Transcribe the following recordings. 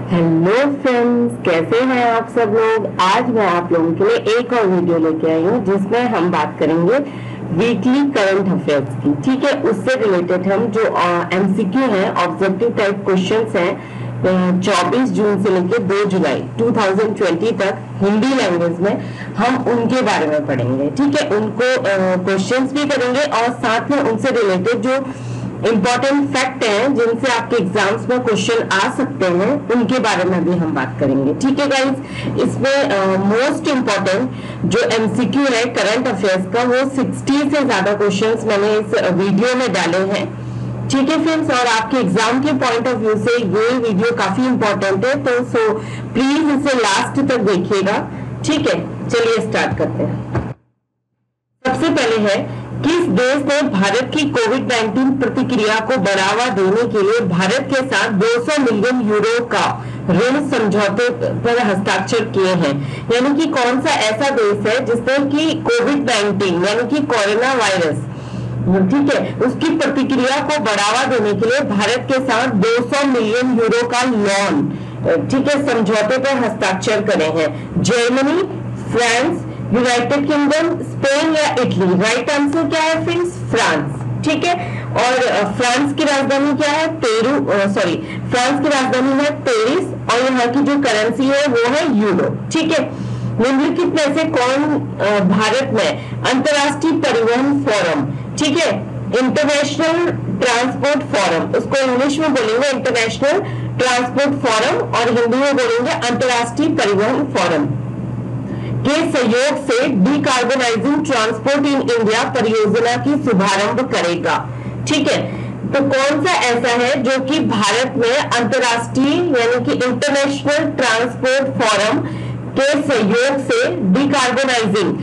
Hello friends, कैसे हैं आप सब लोग। आज मैं आप लोगों के लिए एक और वीडियो लेके आई हूँ जिसमें हम बात करेंगे वीकली करंट अफेयर्स की। ठीक है, उससे रिलेटेड हम जो एमसीक्यू है, ऑब्जेक्टिव टाइप क्वेश्चंस हैं 24 जून से लेकर 2 जुलाई 2020 तक हिंदी लैंग्वेज में, हम उनके बारे में पढ़ेंगे। ठीक है, उनको क्वेश्चंस भी करेंगे और साथ में उनसे रिलेटेड जो इंपॉर्टेंट फैक्ट हैं जिनसे आपके एग्जाम्स में क्वेश्चन आ सकते हैं, उनके बारे में भी हम बात करेंगे। ठीक है गाइस, इसमें मोस्ट इंपॉर्टेंट जो एमसीक्यू है करंट अफेयर्स का, वो 60 से ज्यादा क्वेश्चंस मैंने इस वीडियो में डाले हैं। ठीक है फ्रेंड्स, और आपके एग्जाम के पॉइंट ऑफ व्यू से ये वीडियो काफी इंपॉर्टेंट है, तो प्लीज इसे लास्ट तक देखिएगा। ठीक है, चलिए स्टार्ट करते हैं। सबसे पहले है, किस देश ने भारत की कोविड-19 प्रतिक्रिया को बढ़ावा देने के लिए भारत के साथ 200 मिलियन यूरो का ऋण समझौते पर हस्ताक्षर किए हैं। यानी कि कौन सा ऐसा देश है जिसने कि कोविड-19 यानी कि कोरोना वायरस, ठीक है, उसकी प्रतिक्रिया को बढ़ावा देने के लिए भारत के साथ 200 मिलियन यूरो का लोन, ठीक है, समझौते पर हस्ताक्षर करे हैं। Germany, France, United kingdom, Spain या इटली। राइट आंसर क्या है फ्रेंड्स? फ्रांस। ठीक है, और फ्रांस की राजधानी क्या है? फ्रांस की राजधानी है पेरिस, और यहाँ की जो करेंसी है वो है यूरो। ठीक है, निम्नलिखित में से कौन भारत में अंतरराष्ट्रीय परिवहन फोरम, ठीक है, इंटरनेशनल ट्रांसपोर्ट फोरम, उसको इंग्लिश में बोलेंगे इंटरनेशनल ट्रांसपोर्ट फोरम और हिंदी में बोलेंगे अंतरराष्ट्रीय परिवहन फोरम, के सहयोग से डिकार्बोनाइजिंग ट्रांसपोर्ट इन इंडिया परियोजना की शुभारंभ करेगा। ठीक है, तो कौन सा ऐसा है जो कि भारत में अंतरराष्ट्रीय यानी कि इंटरनेशनल ट्रांसपोर्ट फोरम के सहयोग से डिकार्बोनाइजिंग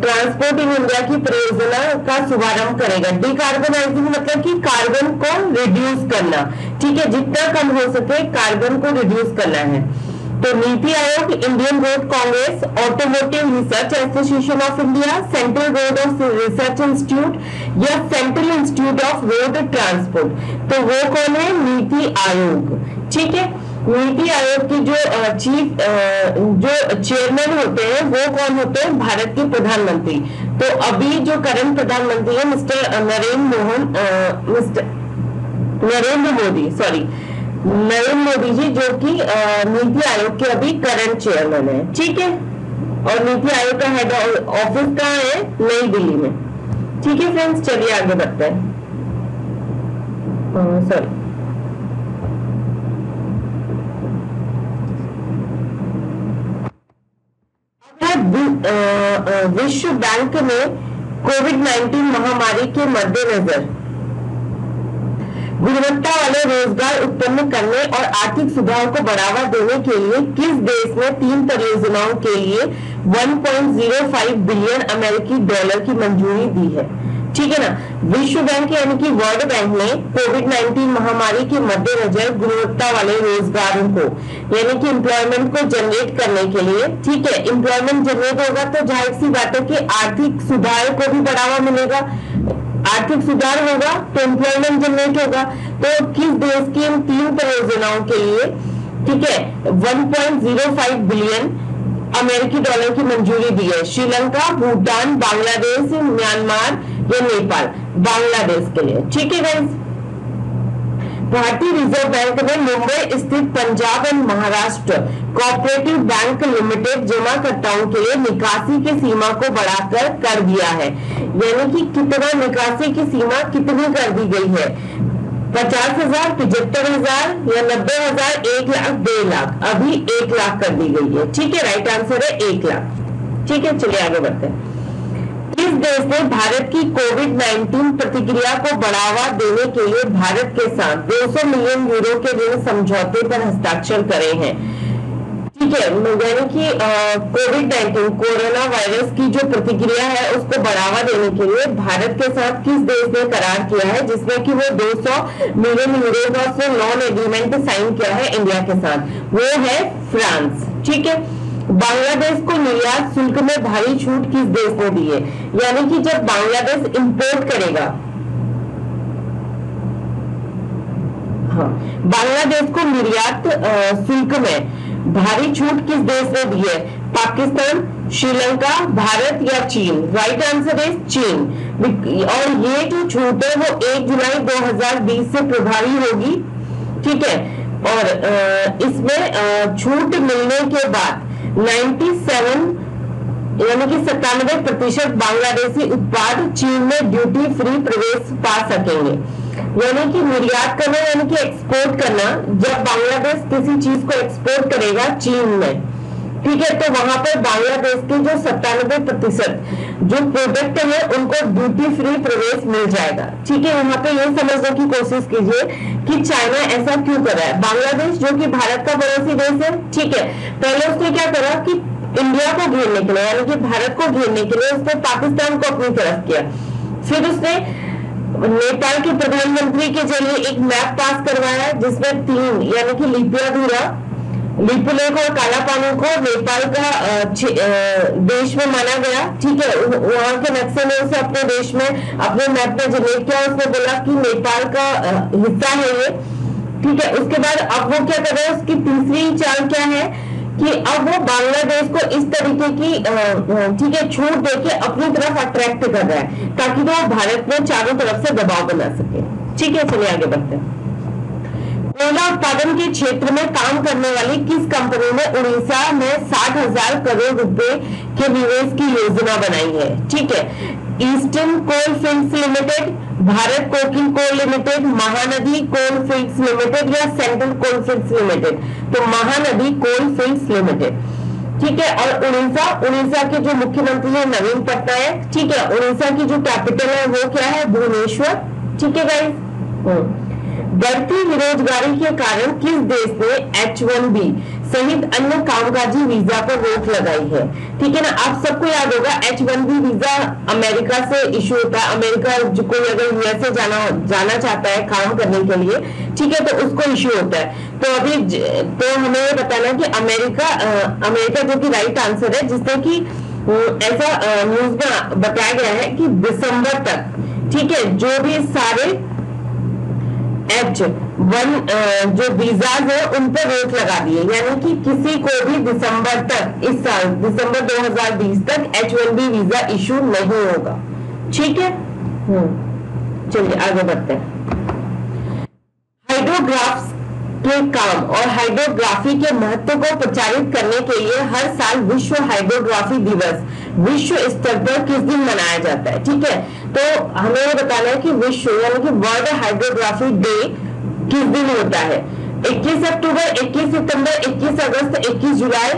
ट्रांसपोर्ट इन इंडिया की परियोजना का शुभारंभ करेगा। डिकार्बोनाइजिंग मतलब कि कार्बन को रिड्यूस करना। ठीक है, जितना कम हो सके कार्बन को रिड्यूस करना है। तो Niti Aayog, Indian Road Congress, Automotive Research Association of India, Central Road of Research Institute या Central Institute of Road Transport, तो वो कौन है? नीति आयोग। ठीक है, नीति आयोग की जो जो चेयरमैन होते हैं वो कौन होते हैं? भारत के प्रधानमंत्री। तो अभी जो करंट प्रधानमंत्री है मिस्टर नरेंद्र मोदी जी, जो कि नीति आयोग के अभी करंट चेयरमैन है। ठीक है, और नीति आयोग का हेड ऑफिस कहाँ है? नई दिल्ली में। ठीक है फ्रेंड्स, चलिए आगे बढ़ते हैं। विश्व बैंक ने कोविड-19 महामारी के मद्देनजर गुणवत्ता वाले रोजगार उत्पन्न करने और आर्थिक सुधार को बढ़ावा देने के लिए किस देश ने 3 परियोजनाओं के लिए 1.05 बिलियन अमेरिकी डॉलर की मंजूरी दी है? ठीक है ना, विश्व बैंक यानी कि वर्ल्ड बैंक ने कोविड-19 महामारी के मद्देनजर गुणवत्ता वाले रोजगारों को यानी कि एम्प्लॉयमेंट को जनरेट करने के लिए, ठीक है, एम्प्लॉयमेंट जनरेट होगा तो जाहिर सी बात है कि आर्थिक सुधार को भी बढ़ावा मिलेगा। आर्थिक सुधार होगा तो एम्प्लॉयमेंट जनरेट होगा। तो किस देश की इन 3 परियोजनाओं के लिए, ठीक है, 1.05 बिलियन अमेरिकी डॉलर की मंजूरी दी है? श्रीलंका, भूटान, बांग्लादेश, म्यांमार या नेपाल? बांग्लादेश के लिए। ठीक है गाइस, भारतीय रिजर्व बैंक ने मुंबई स्थित Punjab and Maharashtra cooperative bank limited जमाकर्ताओं के लिए निकासी की सीमा को बढ़ाकर कर दिया है। यानी कि कितना निकासी की सीमा कितनी कर दी गई है? 50,000, 75,000 या 90,000, 1 लाख, 1.5 लाख? अभी 1 लाख कर दी गई है। ठीक है, राइट आंसर है 1 लाख। ठीक है, चलिए आगे बढ़ते हैं। किस देश ने भारत की कोविड-19 प्रतिक्रिया को बढ़ावा देने के लिए भारत के साथ 200 मिलियन यूरो के ऋण समझौते पर हस्ताक्षर करे हैं? ठीक है, यानी कि कोविड-19 कोरोना वायरस की जो प्रतिक्रिया है उसको बढ़ावा देने के लिए भारत के साथ किस देश ने करार किया है जिसमें कि वो 200 मिलियन यूरो का से लोन एग्रीमेंट साइन किया है इंडिया के साथ? वो है फ्रांस। ठीक है, बांग्लादेश को निर्यात शुल्क में भारी छूट किस देश ने दी है? यानी कि जब बांग्लादेश इंपोर्ट करेगा, हाँ, बांग्लादेश को निर्यात शुल्क में भारी छूट किस देश ने दी है? पाकिस्तान, श्रीलंका, भारत या चीन? राइट आंसर है चीन। और ये जो छूट है वो 1 जुलाई 2020 से प्रभावी होगी, ठीक है। और इसमें छूट मिलने के बाद 97 यानी कि 97% बांग्लादेशी उत्पाद चीन में ड्यूटी फ्री प्रवेश पा सकेंगे। यानी कि निर्यात करना यानी कि एक्सपोर्ट करना, जब बांग्लादेश किसी चीज को एक्सपोर्ट करेगा चीन में, ठीक है, तो वहां पर बांग्लादेश के जो 97% जो प्रोडक्ट है उनको ड्यूटी फ्री प्रवेश मिल जाएगा, ठीक है। यहाँ पे ये समझने की कोशिश कीजिए कि चाइना ऐसा क्यों कर रहा है। बांग्लादेश जो कि भारत का पड़ोसी देश है, ठीक है, पहले उसने क्या करा कि इंडिया को घेरने के लिए यानी कि भारत को घेरने के लिए उसने पाकिस्तान को अपनी तरफ किया। फिर उसने नेपाल के प्रधानमंत्री के जरिए एक मैप पास करवाया जिसमें 3 यानी कि लिपियाधुरा, लिपुलेख और कालापानी को नेपाल का देश में माना गया, ठीक है। वहां के नक्शे में उसे अपने देश में अपने मैप में जनरेट किया। उसने बोला कि नेपाल का हिस्सा है ये, ठीक है। उसके बाद अब वो क्या कर रहे हैं, उसकी तीसरी चाल क्या है कि अब वो बांग्लादेश को इस तरीके की ठीक है छूट देके अपनी तरफ अट्रैक्ट कर रहा है ताकि वो भारत में चारों तरफ से दबाव बना सके, ठीक है। चलिए आगे बढ़ते हैं। कोयला उत्पादन के क्षेत्र में काम करने वाली किस कंपनी ने उड़ीसा में 60,000 करोड़ रुपए के निवेश की योजना बनाई है? ठीक है, Eastern Coal Fields Limited, Bharat Coking Coal Limited, Mahanadi Coal Fields Limited या सेंट्रल कोल फील्ड्स लिमिटेड? तो महानदी कोल फील्ड्स लिमिटेड, ठीक है। और उड़ीसा के जो मुख्यमंत्री है नवीन पटनायक, ठीक है। उड़ीसा की जो कैपिटल है वो क्या है? भुवनेश्वर, ठीक है गाइस। बढ़ती बेरोजगारी के कारण किस देश ने H1B सहित अन्य कामकाजी वीजा पर रोक लगाई है? ठीक है ना, आप सबको याद होगा H1B वीजा अमेरिका से इशू होता है। अमेरिका जो कोई अगर यूएसए जाना चाहता है काम करने के लिए, ठीक है, तो उसको इशू होता है। तो अभी तो हमें ये बताना कि अमेरिका जो कि राइट आंसर है, जिससे कि ऐसा न्यूज में बताया गया है कि दिसंबर तक, ठीक है, जो भी सारे H1 जो वीजाज है उन पर रोक लगा दिए, यानी कि किसी को भी दिसंबर तक, इस साल दिसंबर 2020 तक H1B वीजा इशू नहीं होगा, ठीक है। चलिए आगे बढ़ते हैं। हाइड्रोग्राफ्स के काम और हाइड्रोग्राफी के महत्व को प्रचारित करने के लिए हर साल विश्व हाइड्रोग्राफी दिवस विश्व स्तर पर किस दिन मनाया जाता है? ठीक है, तो हमें ये बताना है कि विश्व यानी कि वर्ल्ड हाइड्रोग्राफी डे किस दिन होता है? 21 अक्टूबर, 21 सितंबर, 21 अगस्त, 21 जुलाई,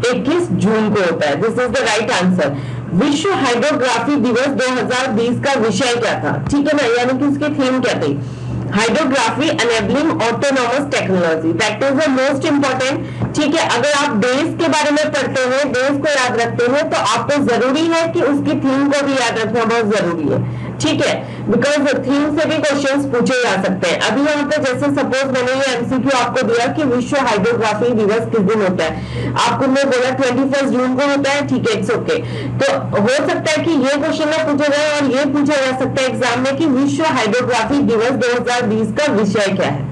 21 जून को होता है। This is the right answer. विश्व हाइड्रोग्राफी दिवस 2020 का विषय क्या था? ठीक है ना, यानी कि उसकी थीम क्या थी? Hydrography enabling autonomous technology, that is the most important, ठीक है। अगर आप देश के बारे में पढ़ते हैं, देश को याद रखते हैं, तो आपको जरूरी है कि उसकी थीम को भी याद रखना बहुत जरूरी है, ठीक है, बिकॉज थीम से भी क्वेश्चंस पूछे जा सकते हैं। अभी यहाँ पे जैसे सपोज मैंने ये एमसीक्यू आपको दिया कि विश्व हाइड्रोग्राफी दिवस किस दिन होता है, आपको मैं बोला 21 जून को होता है, ठीक है, इट्स ओके। तो हो सकता है कि ये क्वेश्चन में पूछा जाए और ये पूछा जा सकता है एग्जाम में कि विश्व हाइड्रोग्राफी दिवस 2020 का विषय क्या है,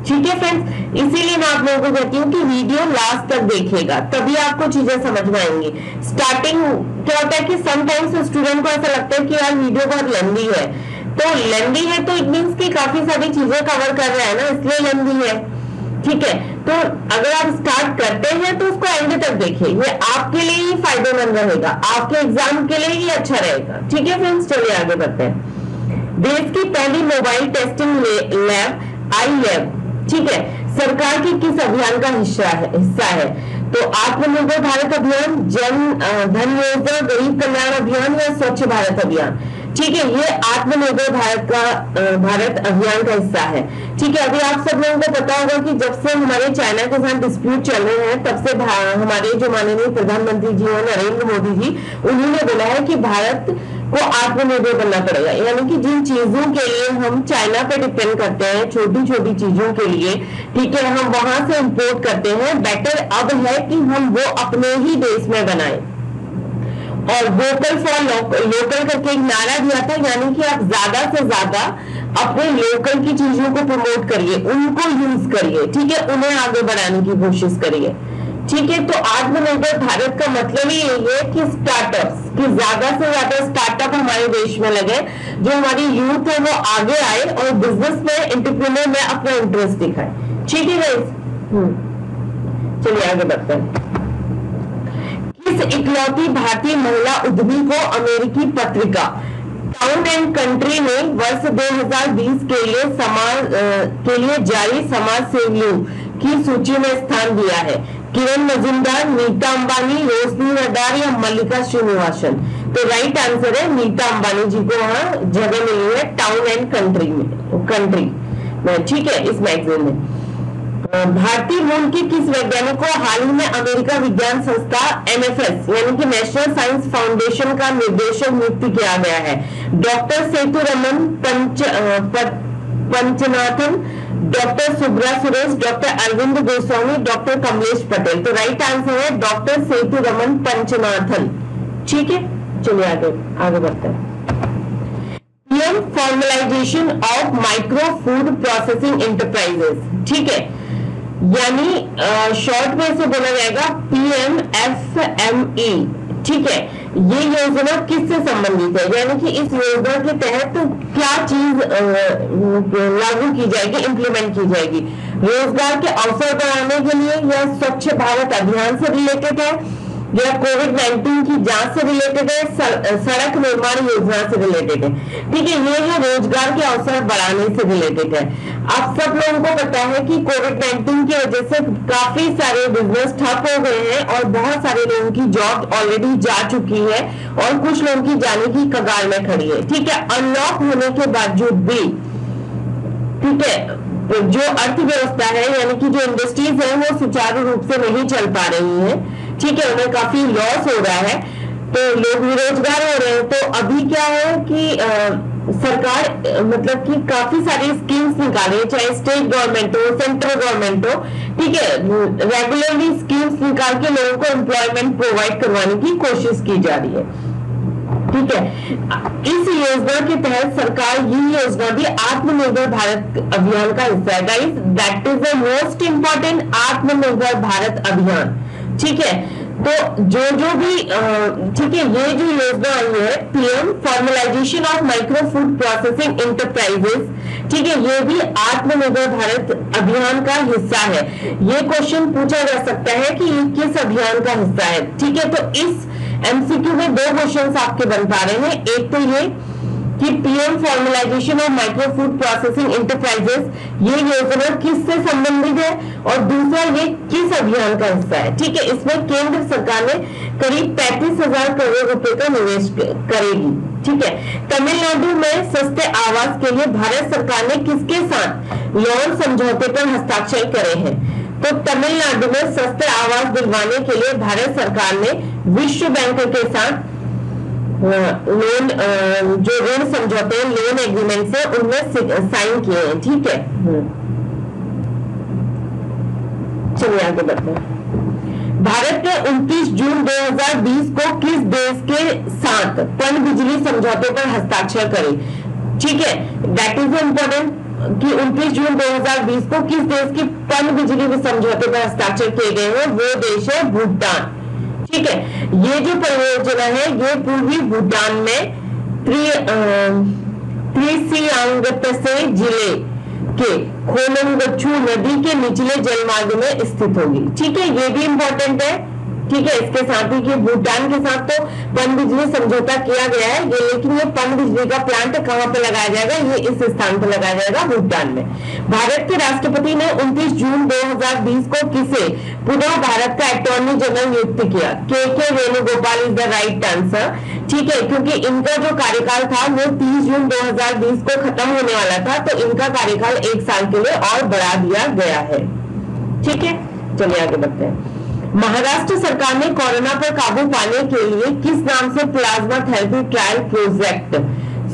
ठीक है फ्रेंड्स। इसीलिए मैं आप लोगों को कहती हूँ कि वीडियो लास्ट तक देखिएगा, तभी आपको चीजें समझ में आएंगी। स्टार्टिंग क्या होता है कि समटाइम्स स्टूडेंट को ऐसा लगता है कि यार वीडियो बहुत लेंदी है, तो लेंदी है तो इट मींस कि काफी सारी चीजें कवर कर रहे हैं ना, इसलिए लेंदी है, ठीक है। तो अगर आप स्टार्ट करते हैं तो उसको एंड तक देखिए, ये आपके लिए ही फायदेमंद रहेगा, आपके एग्जाम के लिए ही अच्छा रहेगा, ठीक है फ्रेंड्स। चलिए आगे बढ़ते हैं। देश की पहली मोबाइल टेस्टिंग लैब iLab, ठीक है, सरकार की किस अभियान का हिस्सा है? तो आत्मनिर्भर भारत अभियान, जन धन योजना, गरीब कल्याण अभियान या स्वच्छ भारत अभियान? ठीक है, ये आत्मनिर्भर भारत अभियान का हिस्सा है, ठीक है। अभी आप सब लोगों को पता होगा कि जब से हमारे चाइना के साथ डिस्प्यूट चल रहे हैं, तब से हमारे जो माननीय प्रधानमंत्री जी हैं नरेंद्र मोदी जी, उन्होंने बोला है कि भारत को आत्मनिर्भर बनना पड़ेगा, यानी कि जिन चीजों के लिए हम चाइना पे डिपेंड करते हैं, छोटी छोटी चीजों के लिए, ठीक है, हम वहां से इंपोर्ट करते हैं, बेटर अब है कि हम वो अपने ही देश में बनाएं। और वोकल फॉर लोकल करके एक नारा दिया था, यानी कि आप ज्यादा से ज्यादा अपने लोकल की चीजों को प्रमोट करिए, उनको यूज करिए, ठीक है, उन्हें आगे बढ़ाने की कोशिश करिए, ठीक है। तो आत्मनिर्भर भारत का मतलब ही यही है कि स्टार्टअप्स कि ज्यादा से ज्यादा स्टार्टअप हमारे देश में लगे, जो हमारी यूथ है वो आगे आए और बिजनेस में, एंटरप्रेन्योर में अपना इंटरेस्ट दिखाए, ठीक है गाइस। चलिए आगे बढ़ते हैं। किस इकलौती भारतीय महिला उद्यमी को अमेरिकी पत्रिका टाउन एंड कंट्री ने वर्ष 2020 के लिए जारी समाज सेवियों की सूची में स्थान दिया है? किरण मजुमदार, नीता अंबानी, रोशनी नड्डा या मल्लिका श्रीनिवासन? तो राइट आंसर है नीता अंबानी जी को वहां जगह मिली है टाउन एंड कंट्री में, ठीक है, इस मैगजीन में। भारतीय मूल के किस वैज्ञानिक को हाल ही में अमेरिका विज्ञान संस्था NFS यानी कि नेशनल साइंस फाउंडेशन का निर्देशक नियुक्त किया गया है? Doctor Sethuraman Panchanathan, doctor Subra Suresh, doctor Arvind Goswami, doctor Kamlesh Patel? तो राइट आंसर है डॉक्टर सेतुरमन पंचनाथन, ठीक है। चलिए आगे बढ़ते हैं। PM formalisation of micro food processing enterprises, ठीक है, यानी शॉर्ट में से बोला जाएगा PMFME, ठीक है। ये योजना किससे संबंधित है, यानी कि इस योजना के तहत क्या चीज लागू की जाएगी, इंप्लीमेंट की जाएगी? रोजगार के अवसर बढ़ाने के लिए, या स्वच्छ भारत अभियान से रिलेटेड है, या कोविड-19 की जांच से रिलेटेड है, सड़क निर्माण योजना से रिलेटेड है, ठीक है। ये है रोजगार के अवसर बढ़ाने से रिलेटेड है। अब सब लोगों को पता है कि कोविड-19 की वजह से काफी सारे बिजनेस ठप हो गए हैं और बहुत सारे लोगों की जॉब ऑलरेडी जा चुकी है और कुछ लोगों की जाने की कगार में खड़ी है, ठीक है। अनलॉक होने के बावजूद भी, ठीक है, जो अर्थव्यवस्था है यानी कि जो इंडस्ट्रीज है वो सुचारू रूप से नहीं चल पा रही है, ठीक है, उन्हें काफी लॉस हो रहा है, तो लोग बेरोजगार हो रहे हैं। तो अभी क्या है कि सरकार मतलब कि काफी सारी स्कीम्स निकाल रही है, चाहे स्टेट गवर्नमेंट हो, सेंट्रल गवर्नमेंट हो, ठीक है, रेगुलरली स्कीम्स निकाल के लोगों को एम्प्लॉयमेंट प्रोवाइड करवाने की कोशिश की जा रही है, ठीक है। इस योजना के तहत सरकार, ये योजना भी आत्मनिर्भर भारत अभियान का हिस्सा है guys, that is the most important आत्मनिर्भर भारत अभियान, ठीक है। तो जो भी ठीक है, ये जो योजना आई है PM formalisation of micro food processing enterprises, ठीक है, ये भी आत्मनिर्भर भारत अभियान का हिस्सा है। ये क्वेश्चन पूछा जा सकता है कि ये किस अभियान का हिस्सा है, ठीक है। तो इस MCQ में दो क्वेश्चन आपके बन पा रहे हैं, एक तो ये कि PM formalisation of micro food processing enterprises, ये योजना किससे संबंधित है, और दूसरा ये किस अभियान का हिस्सा है, ठीक है। इसमें केंद्र सरकार ने करीब 35,000 करोड़ रुपए का निवेश करेगी, ठीक है। तमिलनाडु में सस्ते आवास के लिए भारत सरकार ने किसके साथ लोन समझौते पर हस्ताक्षर करे हैं? तो तमिलनाडु में सस्ते आवास दिलवाने के लिए भारत सरकार ने विश्व बैंक के साथ लोन, जो ऋण समझौते लोन एग्रीमेंट है उनमें साइन किए हैं, ठीक है। चलिए आगे बढ़ते हैं। भारत ने 29 जून 2020 को किस देश के साथ पनबिजली समझौते पर हस्ताक्षर करे, ठीक है, दैट इज इम्पोर्टेंट कि 29 जून 2020 को किस देश की पनबिजली समझौते पर हस्ताक्षर किए गए हैं? वो देश है भूटान, ठीक है। ये जो परियोजना है ये पूर्वी भूटान में त्रिसियांगतसे जिले के खोलंगछू नदी के निचले जलमार्ग में स्थित होगी, ठीक है। ये भी इंपॉर्टेंट है, ठीक है। इसके साथ ही कि भूटान के साथ तो पनबिजली समझौता किया गया है ये, लेकिन ये पनबिजली का प्लांट कहां पे लगाया जाएगा? ये इस स्थान पर लगाया जाएगा, भूटान में। भारत के राष्ट्रपति ने 29 जून 2020 को किसे पुनः भारत का अटॉर्नी जनरल नियुक्त किया? के Venugopal is the right answer, ठीक है, क्योंकि इनका जो कार्यकाल था वो 30 जून 2020 को खत्म होने वाला था, तो इनका कार्यकाल 1 साल के लिए और बढ़ा दिया गया है, ठीक है। चलिए आगे बढ़ते हैं। महाराष्ट्र सरकार ने कोरोना पर काबू पाने के लिए किस नाम से प्लाज्मा थेरेपी ट्रायल प्रोजेक्ट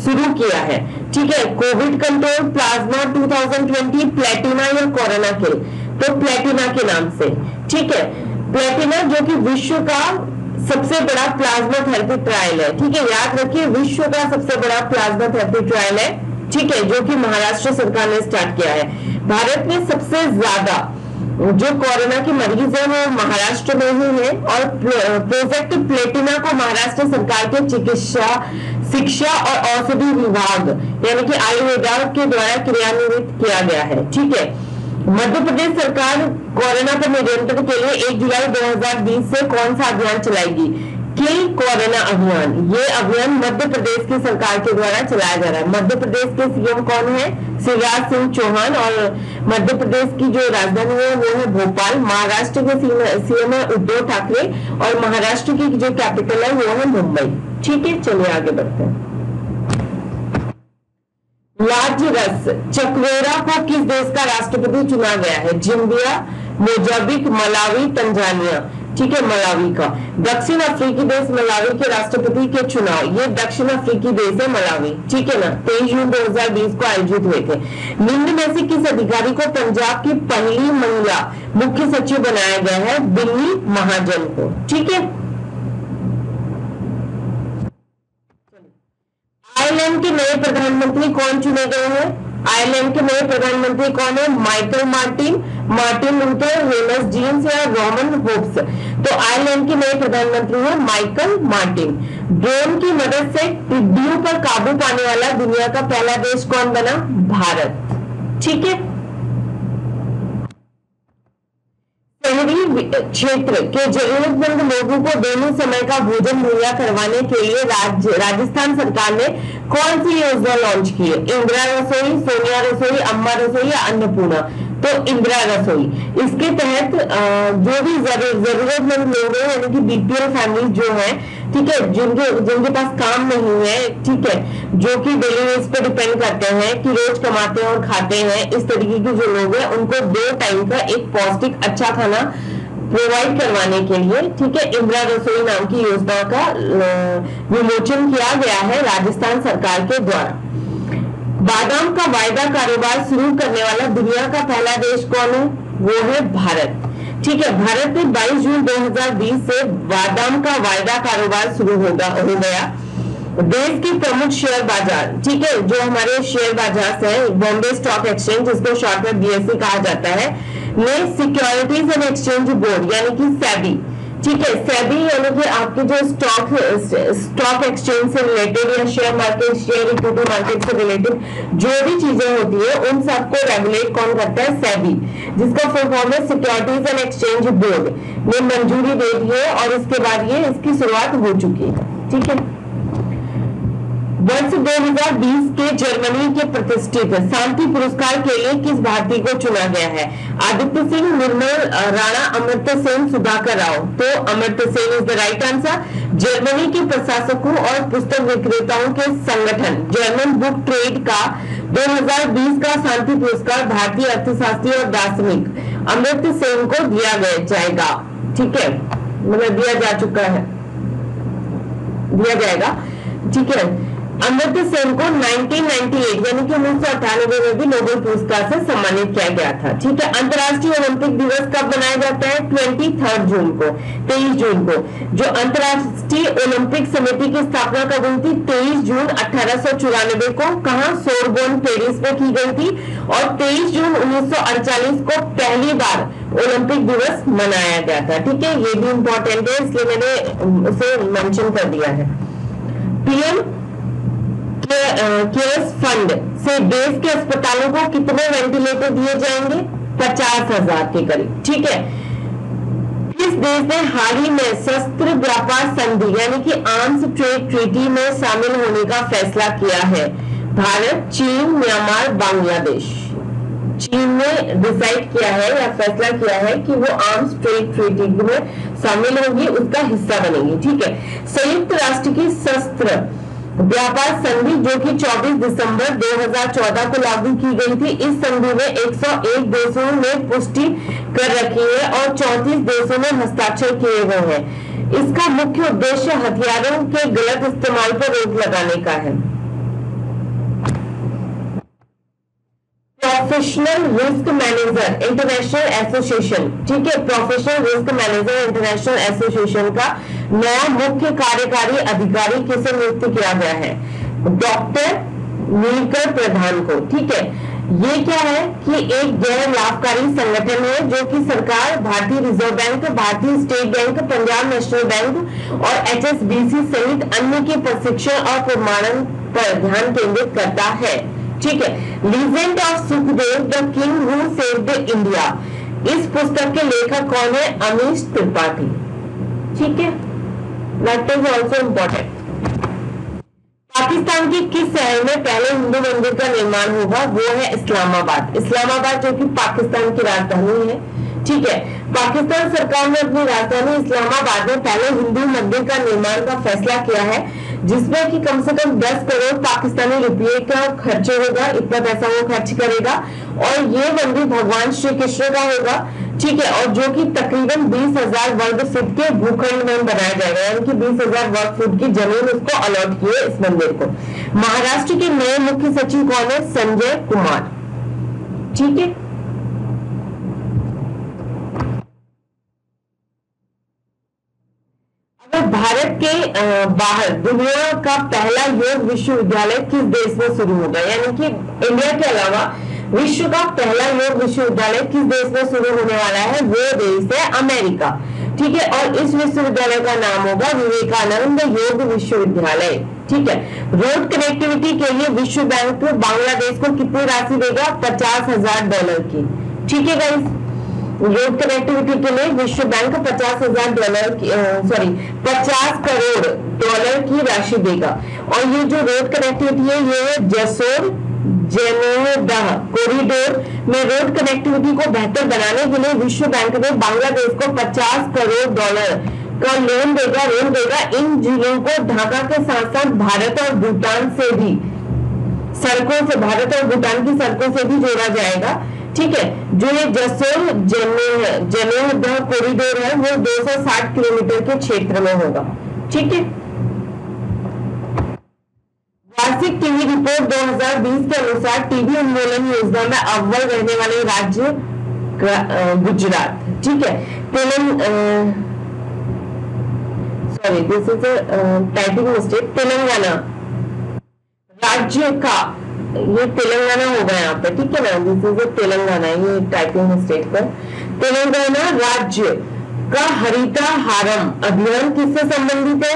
शुरू किया है? ठीक है, कोविड कंट्रोल प्लाज्मा 2020 प्लेटिना या कोरोना के, तो प्लेटिना के नाम से, ठीक है। प्लेटिना जो कि विश्व का सबसे बड़ा प्लाज्मा थेरेपी ट्रायल है, ठीक है, याद रखिए विश्व का सबसे बड़ा प्लाज्मा थेरेपी ट्रायल है ठीक है, जो कि महाराष्ट्र सरकार ने स्टार्ट किया है। भारत में सबसे ज्यादा जो कोरोना के मरीज है वो महाराष्ट्र में ही है, और प्रोजेक्ट प्लेटिना को महाराष्ट्र सरकार के चिकित्सा, शिक्षा और औषधि विभाग यानी कि आयुर्वेदा के द्वारा क्रियान्वित किया गया है। ठीक है, मध्य प्रदेश सरकार कोरोना पर नियंत्रण के लिए 1 जुलाई 2020 से कौन सा अभियान चलाएगी? किल कोरोना अभियान। ये अभियान मध्य प्रदेश की सरकार के द्वारा चलाया जा रहा है। मध्य प्रदेश के सीएम कौन है? शिवराज सिंह चौहान, और मध्य प्रदेश की जो राजधानी है वो है भोपाल। महाराष्ट्र के सीएम है उद्धव ठाकरे, और महाराष्ट्र की जो कैपिटल है वो है मुंबई। ठीक है, चलिए आगे बढ़ते हैं। लाजरस चक्वेरा को किस देश का राष्ट्रपति चुना गया है? जिम्बिया, मोजाम्बिक, मलावी, तंजानिया। ठीक है, मलावी का। दक्षिण अफ्रीकी देश मलावी के राष्ट्रपति के चुनाव, ये दक्षिण अफ्रीकी देश है मलावी। ठीक है ना, 23 जून 2020 को आयोजित हुए थे। निम्न में से किस अधिकारी को पंजाब की पहली महिला मुख्य सचिव बनाया गया है? बिन्नी महाजन को। ठीक है, आयरलैंड के नए प्रधानमंत्री कौन चुने गए हैं? आयरलैंड के नए प्रधानमंत्री कौन है? माइकल मार्टिन, मार्टिन लूथर, हेमस जीन्स या रोमन होप्स। तो आयरलैंड के नए प्रधानमंत्री है माइकल मार्टिन। ड्रोन की मदद से टिड्डियों पर काबू पाने वाला दुनिया का पहला देश कौन बना? भारत। ठीक है, शहरी क्षेत्र के जरूरतमंद लोगों को दोनों समय का भोजन मुहैया करवाने के लिए राजस्थान सरकार ने कौन सी योजना लॉन्च की है? इंदिरा रसोई, सोनिया रसोई, अम्मा रसोई या अन्नपूर्णा? तो इंदिरा रसोई। इसके तहत जो भी जरूरतमंद लोग हैं यानी कि बीपीएल फैमिली जो है, ठीक है, जिनके पास काम नहीं है, ठीक है, जो कि डेली नीड्स पे डिपेंड करते हैं कि रोज कमाते हैं और खाते हैं, इस तरीके के जो लोग हैं उनको 2 टाइम का एक पौष्टिक अच्छा खाना प्रोवाइड करवाने के लिए, ठीक है, इंदिरा रसोई नाम की योजना का विमोचन किया गया है राजस्थान सरकार के द्वारा। बादाम का वायदा कारोबार शुरू करने वाला दुनिया का पहला देश कौन है? वो है भारत। ठीक है, भारत में 22 जून 2020 से बादाम का वायदा कारोबार शुरू हो गया। देश की प्रमुख शेयर बाजार, ठीक है, जो हमारे शेयर बाजार है, बॉम्बे स्टॉक एक्सचेंज जिसको शॉर्ट में बीएसई कहा जाता है, ने सिक्योरिटीज एंड एक्सचेंज बोर्ड यानी कि सेबी, ठीक है, सेबी यानी कि आपके जो स्टॉक एक्सचेंज से रिलेटेड या share market, share equity market से रिलेटेड जो भी चीजें होती है उन सबको रेगुलेट कौन करता है? सेबी, जिसका फुल फॉर्म है सिक्योरिटीज एंड एक्सचेंज बोर्ड ने मंजूरी दे दी है, और इसके बाद ये इसकी शुरुआत हो चुकी है। ठीक है, वर्ष 2020 के जर्मनी के प्रतिष्ठित शांति पुरस्कार के लिए किस भारतीय को चुना गया है? आदित्य सिंह, निर्मल राणा, अमर्त्य सेन, सुधाकर राव। तो Amartya Sen is the right answer. Germany के प्रशासकों और पुस्तक विक्रेताओं के संगठन जर्मन बुक ट्रेड का 2020 का शांति पुरस्कार भारतीय अर्थशास्त्री और दार्शनिक अमर्त्य सेन को दिया जाएगा। ठीक है, मतलब दिया जा चुका है, दिया जाएगा। ठीक है, अमर्त्य सेन को 1998 यानी कि 1998 में भी नोबेल पुरस्कार से सम्मानित किया गया था। ठीक है, अंतर्राष्ट्रीय ओलंपिक दिवस कब मनाया जाता है? 23 जून को, 23 जून को। जो अंतर्राष्ट्रीय ओलंपिक समिति की स्थापना कब हुई थी? 23 जून 1894 को। कहां? सोरबोन, पेरिस में की गई थी, और 23 जून 1948 को पहली बार ओलंपिक दिवस मनाया गया था। ठीक है, ये भी इंपॉर्टेंट है, इसलिए मैंने उसे मेंशन कर दिया है। पीएम केयर्स फंड से देश के अस्पतालों को कितने वेंटिलेटर दिए जाएंगे? 50,000 के करीब। ठीक है, किस देश ने हाल ही में शस्त्र व्यापार संधि यानी कि आर्म्स ट्रेड ट्रीटी में शामिल होने का फैसला किया है? भारत, चीन, म्यांमार, बांग्लादेश। चीन ने डिसाइड किया है या फैसला किया है कि वो आर्म्स ट्रेड ट्रीटी में शामिल होगी, उसका हिस्सा बनेगी। ठीक है, संयुक्त राष्ट्र की शस्त्र व्यापार संधि जो कि 24 दिसंबर 2014 को लागू की गई थी, इस संधि में 101 देशों ने पुष्टि कर रखी है और 34 देशों ने हस्ताक्षर किए हुए हैं। इसका मुख्य उद्देश्य हथियारों के गलत इस्तेमाल पर रोक लगाने का है। Professional risk manager international association, ठीक है, professional risk manager international association का नया मुख्य कार्यकारी अधिकारी किसे नियुक्त किया गया है? डॉक्टर नीलकर प्रधान को। ठीक है, ये क्या है कि एक गैर लाभकारी संगठन है जो कि सरकार, भारतीय रिजर्व बैंक, भारतीय state bank, Punjab national bank और HSBC सहित अन्य के प्रशिक्षण और प्रमाणन पर ध्यान केंद्रित करता है। ठीक है, legend of Sukhdev the king who saved India, इस पुस्तक के लेखक कौन है? अमीश त्रिपाठी। ठीक है, that is also important. Pakistan के किस शहर में पहले हिंदू मंदिर का निर्माण होगा? वो है इस्लामाबाद। इस्लामाबाद जो कि पाकिस्तान की राजधानी है। ठीक है, पाकिस्तान सरकार ने अपनी राजधानी इस्लामाबाद में पहले हिंदू मंदिर का निर्माण का फैसला किया है, जिसमें कि कम से कम 10 करोड़ पाकिस्तानी रुपये का खर्च होगा। इतना पैसा वो खर्च करेगा और ये मंदिर भगवान श्री कृष्ण का होगा। ठीक है, और जो कि तकरीबन 20,000 वर्ग फुट के भूखंड में बनाया जाएगा, यानी कि 20,000 वर्ग फुट की जमीन उसको अलॉट की है इस मंदिर को। महाराष्ट्र के नए मुख्य सचिव कौन है? संजय कुमार। ठीक है, भारत के बाहर दुनिया का पहला योग विश्वविद्यालय किस देश में शुरू होगा? यानी कि इंडिया के अलावा विश्व का पहला योग विश्वविद्यालय किस देश में शुरू होने वाला है? वो देश है अमेरिका। ठीक है, और इस विश्वविद्यालय का नाम होगा विवेकानंद योग विश्वविद्यालय। ठीक है, रोड कनेक्टिविटी के लिए विश्व बैंक बांग्लादेश को कितनी राशि देगा? $50,000 की। ठीक है गाइस, रोड कनेक्टिविटी के लिए विश्व बैंक $50,000 की 50 करोड़ डॉलर की राशि देगा। और ये जो रोड कनेक्टिविटी है ये है जसोर जैनोदह कॉरिडोर में रोड कनेक्टिविटी को बेहतर बनाने के लिए विश्व बैंक ने बांग्लादेश को $50 करोड़ का ऋण देगा। इन जिलों को ढाका के साथ साथ भारत और भूटान से भी भारत और भूटान की सड़कों से भी जोड़ा जाएगा। ठीक है, जो ये जसोर जैनोदह कॉरिडोर है वो 260 किलोमीटर के क्षेत्र में होगा। ठीक है, वार्षिक टीवी रिपोर्ट 2020 के अनुसार टीबी उन्मूलन योजना में अव्वल रहने वाले राज्य गुजरात। ठीक है, this is typing mistake. Telangana राज्य का, ये तेलंगाना होगा यहाँ पे। ठीक है ना, दिस इज तेलंगाना, ये टाइपिंग मिस्टेक पर। तेलंगाना राज्य का हरिताहारम अभियान किससे संबंधित है?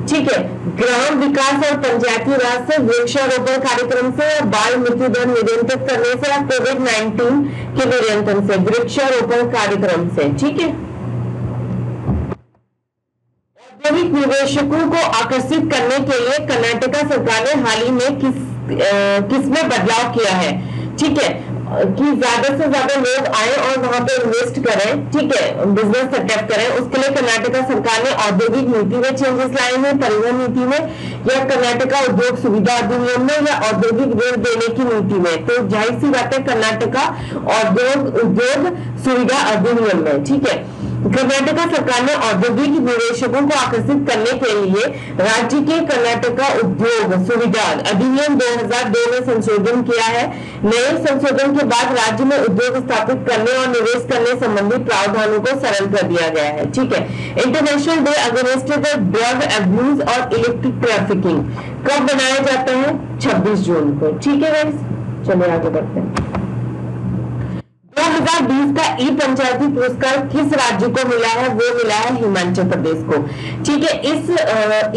ठीक है, ग्राम विकास और पंचायती राज से, वृक्षारोपण कार्यक्रम से, या बाल मृत्यु दर नियंत्रित करने से, या कोविड-19 के नियंत्रण से? वृक्षारोपण कार्यक्रम से। ठीक है, औद्योगिक निवेशकों को आकर्षित करने के लिए कर्नाटक सरकार ने हाल ही में किसमें बदलाव किया है? ठीक है, कि ज्यादा से ज्यादा लोग आए और वहां पे इन्वेस्ट करें। ठीक है, बिजनेस सेटअप करें। उसके लिए कर्नाटक सरकार ने औद्योगिक नीति में चेंजेस लाए हैं, परिवहन नीति में, या कर्नाटक उद्योग सुविधा अधिनियम में, या औद्योगिक ऋण देने की नीति में। तो जाहिर सी बात है कर्नाटक उद्योग सुविधा अधिनियम में। ठीक है, कर्नाटक सरकार ने औद्योगिक निवेशकों को आकर्षित करने के लिए राज्य के कर्नाटक उद्योग सुविधा अधिनियम 2002 में संशोधन किया है। नए संशोधन के बाद राज्य में उद्योग स्थापित करने और निवेश करने संबंधी प्रावधानों को सरल कर दिया गया है। ठीक है, international day against the drug abuse और इलेक्ट्रिक ट्रैफिकिंग कब मनाया जाता है? 26 जून को। ठीक है गाइस, चलिए आगे बढ़ते हैं। 2020 का ई पंचायती पुरस्कार किस राज्य को मिला है? वो मिला है हिमाचल प्रदेश को। ठीक है, इस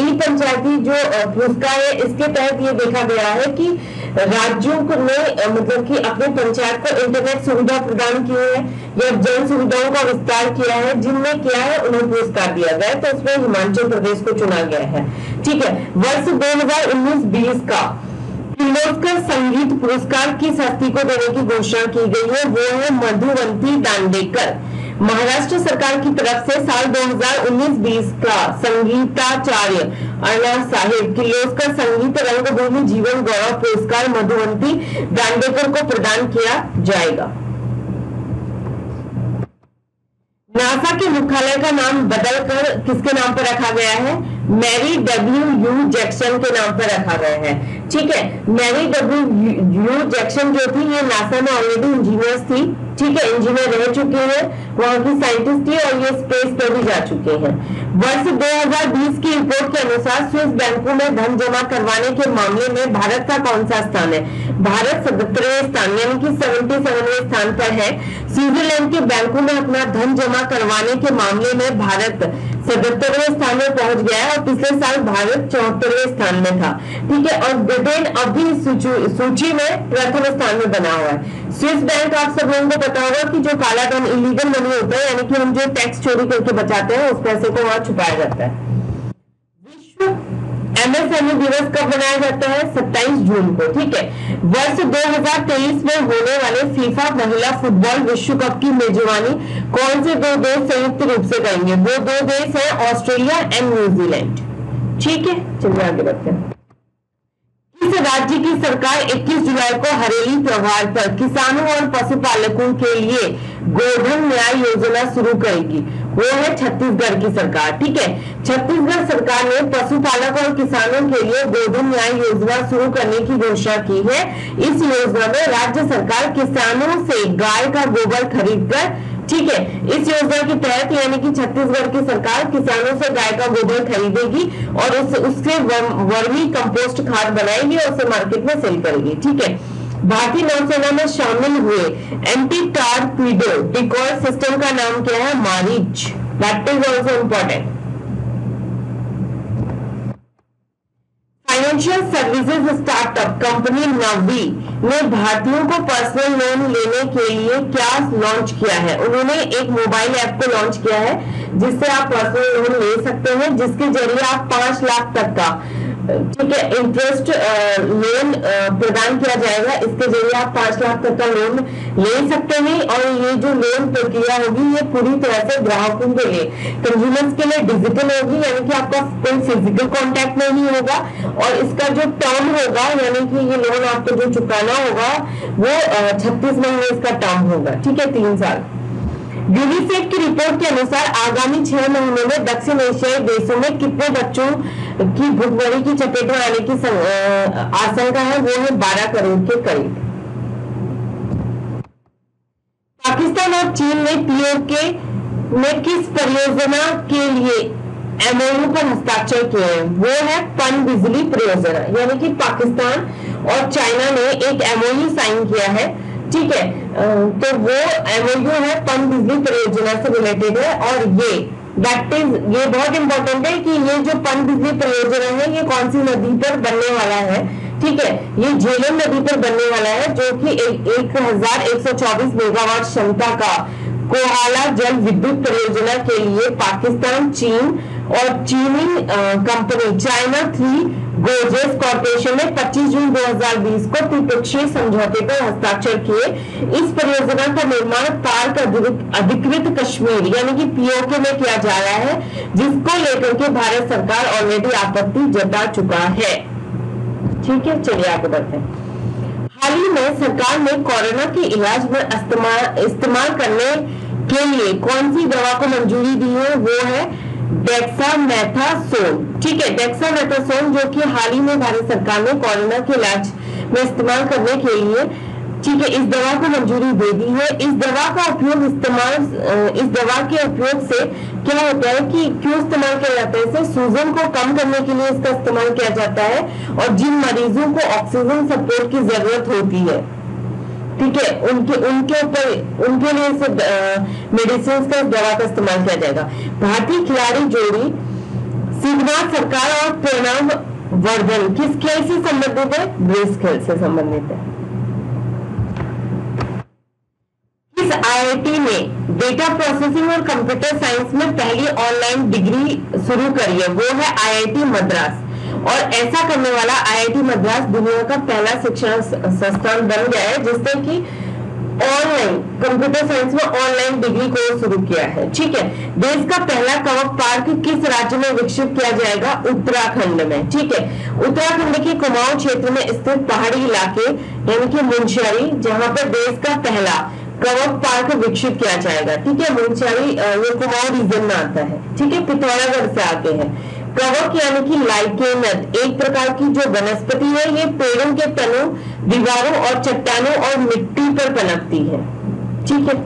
ई पंचायती जो पुरस्कार है इसके तहत ये देखा गया है कि राज्यों ने मतलब कि अपने पंचायत को इंटरनेट सुविधा प्रदान की है या जन सुविधाओं का विस्तार किया है। जिनमें किया है उन्हें पुरस्कार दिया गया, तो उसमें हिमाचल प्रदेश को चुना गया है। ठीक है, वर्ष 2019-20 का किर्लोस्कर संगीत पुरस्कार किस हस्ती को देने की घोषणा की गई है? वो है मधुवंती दांडेकर। महाराष्ट्र सरकार की तरफ से साल 2019-20 का संगीताचार्य अन्ना साहेब किर्लोस्कर संगीत रंगभूमि जीवन गौरव पुरस्कार मधुवंती दांडेकर को प्रदान किया जाएगा। नासा के मुख्यालय का नाम बदलकर किसके नाम पर रखा गया है? मैरी डब्ल्यू जैक्सन के नाम पर रखा गया है। ठीक है, मैरी डब्ल्यू जैक्सन जो थी ये नासा में ऑलरेडी इंजीनियर थी। ठीक है, इंजीनियर रह चुके हैं, वहां की साइंटिस्ट ही, और ये स्पेस पे भी जा चुके हैं। वर्ष 2020 की रिपोर्ट के अनुसार स्विस बैंकों में धन जमा करवाने के मामले में भारत का कौन सा स्थान है? भारत 77वें स्थान यानी कि 77वें स्थान पर है। स्विट्जरलैंड के बैंकों में अपना धन जमा करवाने के मामले में भारत 77वें स्थान में पहुंच गया है, और पिछले साल भारत 74वें स्थान में था। ठीक है, और ब्रिटेन अभी सूची में प्रथम स्थान में बना हुआ है। स्विस बैंक, आप सब लोगों को पता होगा कि जो काला धन, इलीगल मनी होता है, यानी कि हम जो टैक्स चोरी करके बचाते हैं उस पैसे को वहां छुपाया जाता है। विश्व एमएसएमई दिवस कब मनाया जाता है? 27 जून को। ठीक है, वर्ष 2023 में होने वाले फीफा महिला फुटबॉल विश्व कप की मेजबानी कौन से दो देश संयुक्त रूप से करेंगे? वो दो देश हैं ऑस्ट्रेलिया एंड न्यूजीलैंड। ठीक है, चलिए आगे बढ़ते हैं। इस राज्य की सरकार 21 जुलाई को हरेली त्योहार पर किसानों और पशुपालकों के लिए गोधन न्याय योजना शुरू करेगी। वो है छत्तीसगढ़ की सरकार। ठीक है, छत्तीसगढ़ सरकार ने पशुपालक और किसानों के लिए गोधन न्याय योजना शुरू करने की घोषणा की है। इस योजना में राज्य सरकार किसानों से गाय का गोबर खरीदकर, ठीक है, इस योजना के तहत यानी कि छत्तीसगढ़ की सरकार किसानों से गाय का गोबर खरीदेगी और उससे वर्मी कंपोस्ट खाद बनाएगी और उसे मार्केट में सेल करेगी। ठीक है, भारतीय नौसेना में शामिल हुए एंटी टॉर्पीडो डिकॉय सिस्टम का नाम क्या है? Marich. That is also important. Financial services startup company Navi ने भारतीयों को पर्सनल लोन लेने के लिए क्या लॉन्च किया है? उन्होंने एक मोबाइल ऐप को लॉन्च किया है जिससे आप पर्सनल लोन ले सकते हैं, जिसके जरिए आप 5 लाख तक का, ठीक है, इंटरेस्ट लोन प्रदान किया जाएगा। इसके जरिए आप 5 लाख तक का लोन ले सकते हैं, और ये जो लोन प्रक्रिया होगी ये पूरी तरह से ग्राहकों के लिए, कंज्यूमर्स के लिए डिजिटल होगी, यानी कि आपका कोई फिजिकल कांटेक्ट नहीं होगा, और इसका जो टर्म होगा यानी कि ये लोन आपको जो चुकाना होगा वो 36 महीने इसका टर्म होगा। ठीक है, 3 साल। यूनिसेफ की रिपोर्ट के अनुसार आगामी 6 महीनों में दक्षिण एशियाई देशों में कितने बच्चों की भुखमरी की चपेट में आने की आशंका है? वो है 12 करोड़ के करीब। पाकिस्तान और चीन ने पीओके में किस परियोजना के लिए एमओयू पर हस्ताक्षर किए हैं? वो है पन बिजली परियोजना, यानी कि पाकिस्तान और चाइना ने एक एमओयू साइन किया है। ठीक है, तो वो एमओयू है पन बिजली परियोजना से रिलेटेड है, और ये बहुत इंपॉर्टेंट है कि ये जो पन बिजली परियोजना है ये कौन सी नदी पर बनने वाला है? ठीक है, ये झेलम नदी पर बनने वाला है, जो कि 1124 मेगावाट क्षमता का कोहाला जल विद्युत परियोजना के लिए पाकिस्तान, चीन और चीनी कंपनी चाइना 3 गोजेस कॉर्पोरेशन ने 25 जून 2020 को त्रिपक्षीय समझौते पर हस्ताक्षर किए। इस परियोजना का निर्माण पार्क अधिकृत कश्मीर यानी कि पीओके में किया जा रहा है, जिसको लेकर के भारत सरकार ऑलरेडी आपत्ति जता चुका है। ठीक है, चलिए आगे बढ़ते हैं। हाल ही में सरकार ने कोरोना के इलाज में इस्तेमाल करने के लिए कौन सी दवा को मंजूरी दी है? वो है डेक्सामेथासोन। ठीक है, डेक्सामेथासोन जो कि हाल ही में भारत सरकार ने कोरोना के इलाज में इस्तेमाल करने के लिए, ठीक है, इस दवा को मंजूरी दे दी है। इस दवा के उपयोग से क्या होता है कि क्यों इस्तेमाल किया जाता है? इसे सूजन को कम करने के लिए इसका इस्तेमाल किया जाता है, और जिन मरीजों को ऑक्सीजन सपोर्ट की जरूरत होती है, ठीक है, उनके लिए मेडिसिन का दवा का इस्तेमाल किया जाएगा। भारतीय खिलाड़ी जोड़ी सिद्धनाथ सरकार और प्रणव वर्धन किस खेल से संबंधित है? ब्रेस खेल से संबंधित है। इस आईआईटी ने डेटा प्रोसेसिंग और कंप्यूटर साइंस में पहली ऑनलाइन डिग्री शुरू करी है, वो है आईआईटी मद्रास, और ऐसा करने वाला आईआईटी मद्रास दुनिया का पहला शिक्षण संस्थान बन गया है जिसने कि ऑनलाइन कंप्यूटर साइंस में ऑनलाइन डिग्री कोर्स शुरू किया है। ठीक है, देश का पहला कवक पार्क किस राज्य में विकसित किया जाएगा? उत्तराखंड में। ठीक है, उत्तराखंड के कुमाऊं क्षेत्र में स्थित पहाड़ी इलाके यानी कि मुनस्यारी, जहां पर देश का पहला कवक पार्क विकसित किया जाएगा। ठीक है, मुनस्यारी ये कुमाऊं रीजन में आता है। ठीक है, पिथौरागढ़ से आगे है। कवक यानी कि लाइकेनथ एक प्रकार की जो वनस्पति है, ये पेड़ों के तनों, दीवारों और चट्टानों और मिट्टी पर पनपती है। ठीक है।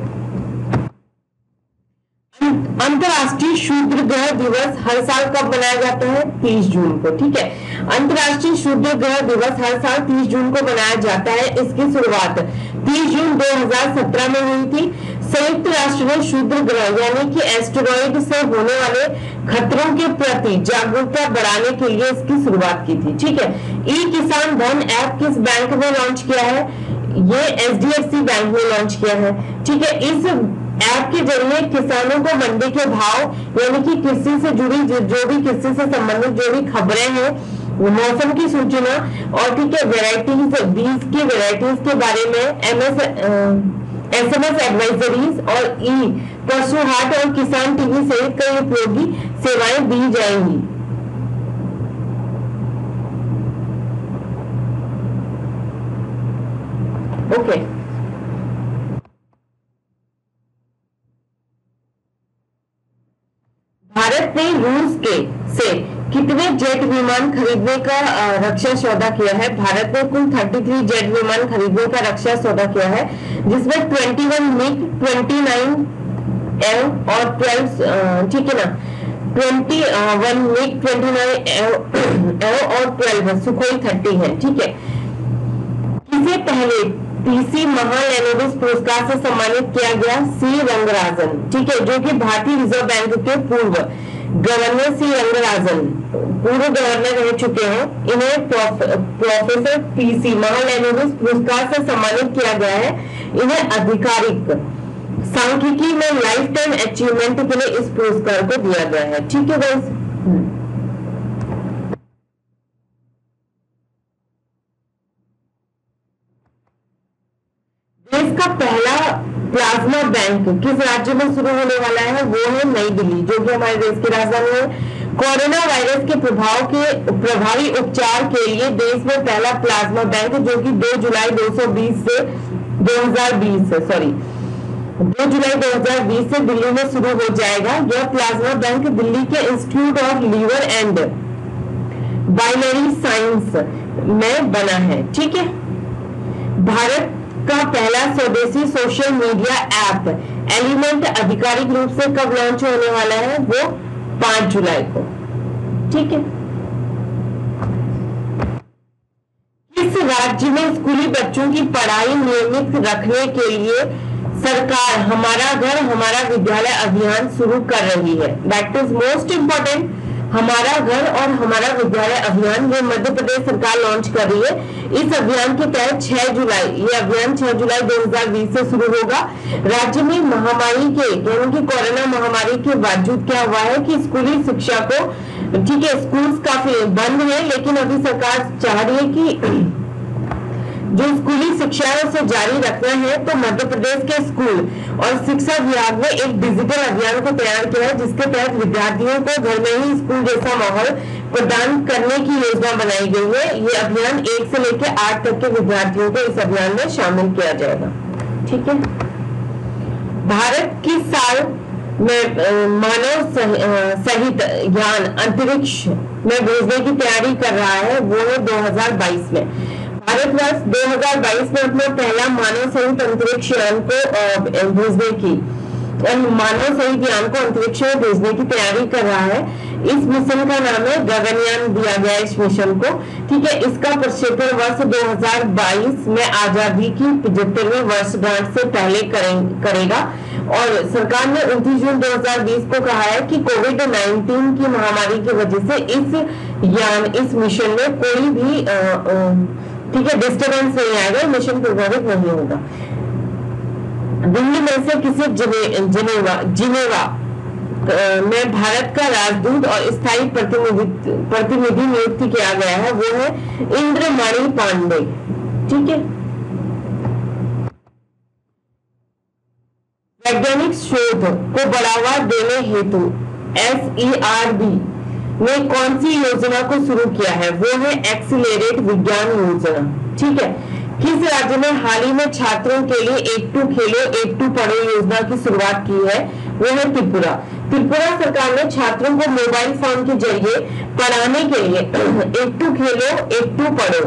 अंतरराष्ट्रीय शूद्र ग्रह दिवस हर साल कब मनाया जाता है? 30 जून को। ठीक है, अंतरराष्ट्रीय शूद्र ग्रह दिवस हर साल 30 जून को मनाया जाता है। इसकी शुरुआत 30 जून 2017 में हुई थी। संयुक्त राष्ट्र ने शूद्र ग्रह यानी कि एस्टेरॉइड से होने वाले खतरों के प्रति जागरूकता बढ़ाने के लिए इसकी शुरुआत की थी। ठीक है, ई किसान धन ऐप किस बैंक ने लॉन्च किया है? ये एचडीएफसी बैंक ने लॉन्च किया है। ठीक है, इस ऐप के जरिए किसानों को मंडी के भाव यानी कि कृषि से जुड़ी जो भी कृषि से संबंधित जो भी खबरें हैं, मौसम की सूचना और ठीक है वेराइटीज, बीज की वेराइटीज के बारे में एसएमएस एडवाइजरीज और ई पशु हाट और किसान टीवी सहित कई उपयोगी सेवाएं दी जाएंगी। ओके, भारत ने रूस से कितने जेट विमान खरीदने का रक्षा सौदा किया है? भारत ने कुल 33 जेट विमान खरीदने का रक्षा सौदा किया है, जिसमें 21 मिग 29 एव और 12 ठीक है ना 21 मिग 29 एव और 12 सुखोई 30 है। ठीक है, किसे पहले पीसी महालेनोविस पुरस्कार से सम्मानित किया गया? सी रंगराजन। ठीक है, जो कि भारतीय रिजर्व बैंक के पूर्व गवर्नर सी रंगराजन पूर्व गवर्नर रह चुके हैं। इन्हें प्रोफेसर पीसी महालेनोविस पुरस्कार से सम्मानित किया गया है। इन्हें आधिकारिक सांख्यिकी में लाइफ टाइम अचीवमेंट के लिए इस पुरस्कार को दिया गया है। ठीक है गाइस, देश का पहला प्लाज्मा बैंक किस राज्य में शुरू होने वाला है? वो है नई दिल्ली, जो कि हमारे देश की राजधानी है। कोरोना वायरस के प्रभावी उपचार के लिए देश में पहला प्लाज्मा बैंक जो कि 2 जुलाई 2020 से 2020 से दिल्ली में शुरू हो जाएगा। यह प्लाज्मा बैंक दिल्ली के institute of liver and biliary science में बना है। ठीक है, भारत का पहला स्वदेशी सोशल मीडिया ऐप एलिमेंट आधिकारिक रूप से कब लॉन्च होने वाला है? वो 5 जुलाई को। ठीक है, किस राज्य में स्कूली बच्चों की पढ़ाई नियमित रखने के लिए सरकार हमारा घर हमारा विद्यालय अभियान शुरू कर रही है? That is most important. हमारा घर और हमारा विद्यालय अभियान ये मध्य प्रदेश सरकार लॉन्च कर रही है। इस अभियान के तहत 6 जुलाई ये अभियान 6 जुलाई 2020 से शुरू होगा। राज्य में महामारी के यानी कि कोरोना महामारी के बावजूद क्या हुआ है कि स्कूली शिक्षा को ठीक है स्कूल्स काफी बंद है, लेकिन अभी सरकार चाह रही है कि जो स्कूली शिक्षा है उसे जारी रखना है। तो मध्य प्रदेश के स्कूल और शिक्षा विभाग ने एक डिजिटल अभियान को तैयार किया है, जिसके तहत विद्यार्थियों को घर में ही स्कूल जैसा माहौल प्रदान करने की योजना बनाई गई है। ये अभियान 1 से लेकर 8 तक के विद्यार्थियों को इस अभियान में शामिल किया जाएगा। ठीक है, भारत किस साल में मानव सहित यान अंतरिक्ष में भेजने की तैयारी कर रहा है? वो है 2022 में। भारतवर्ष 2022 में अपना पहला मानव सहित अंतरिक्ष यान को भेजने की मानव सहित यान को अंतरिक्ष में भेजने की तैयारी कर रहा है। इस मिशन का नाम है गगनयान दिया गया इस मिशन को। ठीक है, इसका प्रक्षेपण वर्ष 2022 में आजादी की 75वीं वर्षगांठ से पहले करेगा। और सरकार ने 29 जून 2020 को कहा है कि कोविड-19 की महामारी की वजह से इस मिशन में कोई भी ठीक है डिस्टर्बेंस नहीं आएगा, मिशन प्रभावित नहीं होगा। दिल्ली में से किसी जिनेवा में भारत का राजदूत और स्थायी प्रतिनिधि नियुक्त किया गया है? वो है इंद्रमणि पांडे। ठीक है, वैज्ञानिक शोध को बढ़ावा देने हेतु SERB ने कौन सी योजना को शुरू किया है? वो है एक्सीलरेट विज्ञान योजना। ठीक है, किस राज्य ने हाल ही में छात्रों के लिए एक टू खेलो एक टू पढ़ो योजना की शुरुआत की है? वो है त्रिपुरा। त्रिपुरा सरकार ने छात्रों को मोबाइल फोन के जरिए पढ़ाने के लिए एक टू खेलो एक टू पढ़ो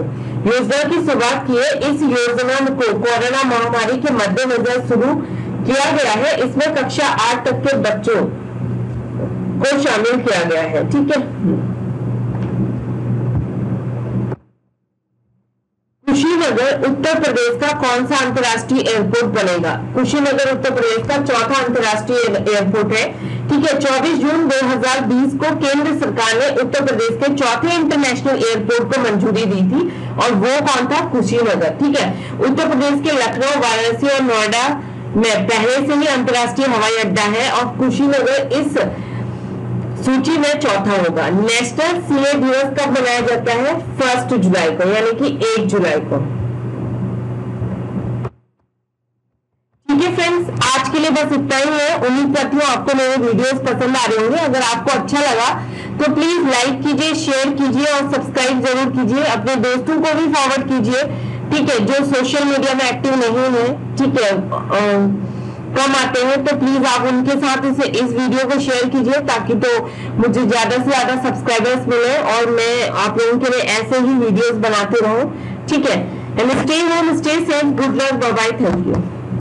योजना की शुरुआत की है। इस योजना को कोरोना महामारी के मद्देनजर शुरू किया गया है, इसमें कक्षा 8 तक के बच्चों को शामिल किया गया है। ठीक है, कुशीनगर उत्तर प्रदेश का कौन सा अंतर्राष्ट्रीय एयरपोर्ट बनेगा? कुशीनगर उत्तर प्रदेश का चौथा अंतर्राष्ट्रीय एयरपोर्ट है। ठीक है, 24 जून 2020 को केंद्र सरकार ने उत्तर प्रदेश के चौथे इंटरनेशनल एयरपोर्ट को मंजूरी दी थी और वो कौन था? कुशीनगर। ठीक है, उत्तर प्रदेश के लखनऊ, वाराणसी और नोएडा में पहले से ही अंतर्राष्ट्रीय हवाई अड्डा है और कुशीनगर इस सूची में चौथा होगा। नेशनल सीए दिवस कब मनाया जाता है? 1 जुलाई को, यानी कि 1 जुलाई को। ठीक है फ्रेंड्स, आज के लिए बस इतना ही है। उम्मीद करती हूँ आपको मेरे वीडियोस पसंद आ रहे होंगे। अगर आपको अच्छा लगा तो प्लीज लाइक कीजिए, शेयर कीजिए और सब्सक्राइब जरूर कीजिए। अपने दोस्तों को भी फॉरवर्ड कीजिए, ठीक है, जो सोशल मीडिया में एक्टिव नहीं है, ठीक है, कम आते हैं, तो प्लीज आप उनके साथ इस वीडियो को शेयर कीजिए ताकि तो मुझे ज्यादा से ज्यादा सब्सक्राइबर्स मिले और मैं आप लोगों के लिए ऐसे ही वीडियोस बनाते रहूं। ठीक है, and stay home, stay safe, good luck, bye bye, thank you.